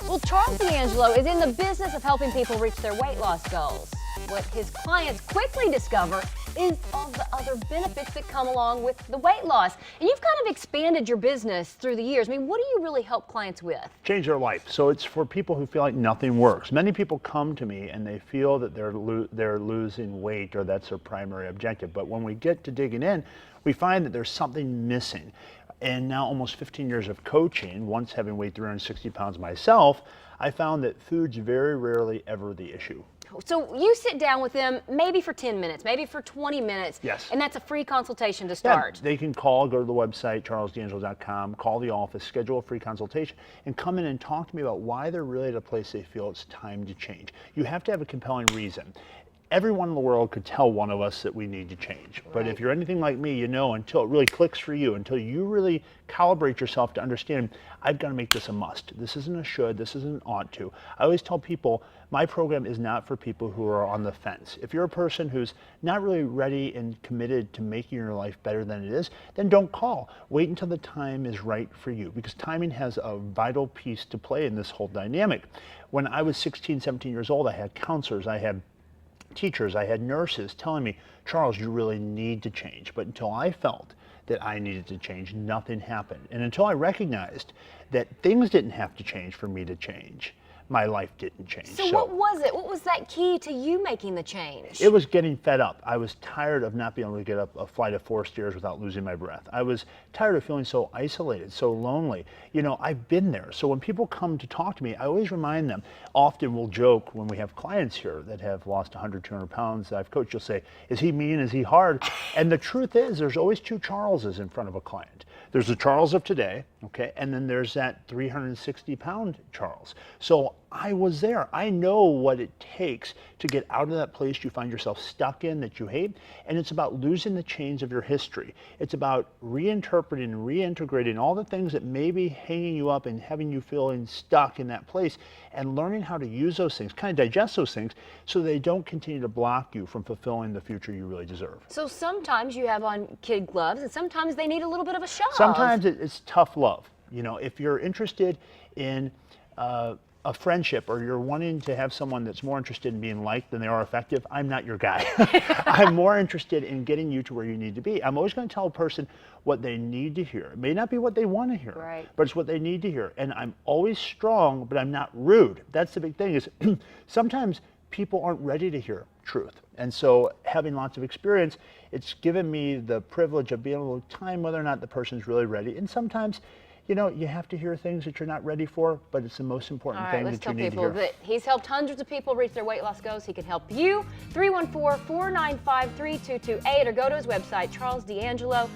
Well, Charles DAngelo is in the business of helping people reach their weight loss goals. What his clients quickly discover is all the other benefits that come along with the weight loss. And you've kind of expanded your business through the years. I mean, what do you really help clients with? Change their life. So it's for people who feel like nothing works. Many people come to me and they feel that they're losing weight, or that's their primary objective. But when we get to digging in, we find that there's something missing. And now almost 15 years of coaching, once having weighed 360 pounds myself, I found that food's very rarely ever the issue. So you sit down with them maybe for 10 minutes, maybe for 20 minutes. Yes. And that's a free consultation to start. Yeah, they can call, go to the website, charlesdangelo.com, call the office, schedule a free consultation, and come in and talk to me about why they're really at a place they feel it's time to change. You have to have a compelling reason. Everyone in the world could tell one of us that we need to change. But Right. if you're anything like me, you know, until it really clicks for you, until you really calibrate yourself to understand, I've got to make this a must. This isn't a should, this isn't an ought to. I always tell people, my program is not for people who are on the fence. If you're a person who's not really ready and committed to making your life better than it is, then don't call. Wait until the time is right for you, because timing has a vital piece to play in this whole dynamic. When I was 16, 17 years old, I had counselors, I had teachers, I had nurses telling me, Charles, you really need to change. But until I felt that I needed to change, nothing happened. And until I recognized that things didn't have to change for me to change, my life didn't change. So what was it? What was that key to you making the change? It was getting fed up. I was tired of not being able to get up a flight of 4 stairs without losing my breath. I was tired of feeling so isolated, so lonely. You know, I've been there. So when people come to talk to me, I always remind them. Often we'll joke when we have clients here that have lost 100, 200 pounds that I've coached, you'll say, is he mean? Is he hard? And the truth is, there's always two Charleses in front of a client. There's the Charles of today, okay, and then there's that 360-pound Charles. So I was there. I know what it takes to get out of that place you find yourself stuck in that you hate, and it's about losing the chains of your history. It's about reinterpreting and reintegrating all the things that may be hanging you up and having you feeling stuck in that place, and learning how to use those things, kind of digest those things, so they don't continue to block you from fulfilling the future you really deserve. So sometimes you have on kid gloves, and sometimes they need a little bit of a shove. Sometimes it's tough love. You know, if you're interested in a friendship, or you're wanting to have someone that's more interested in being liked than they are effective, I'm not your guy. I'm more interested in getting you to where you need to be. I'm always going to tell a person what they need to hear. It may not be what they want to hear, right, but it's what they need to hear. And I'm always strong, but I'm not rude. That's the big thing, is sometimes people aren't ready to hear truth. And so having lots of experience, it's given me the privilege of being able to time whether or not the person's really ready. And sometimes, you know, you have to hear things that you're not ready for, but it's the most important thing that you need to hear. That he's helped hundreds of people reach their weight loss goals. He can help you. 314-495-3228, or go to his website, charlesdangelo.com.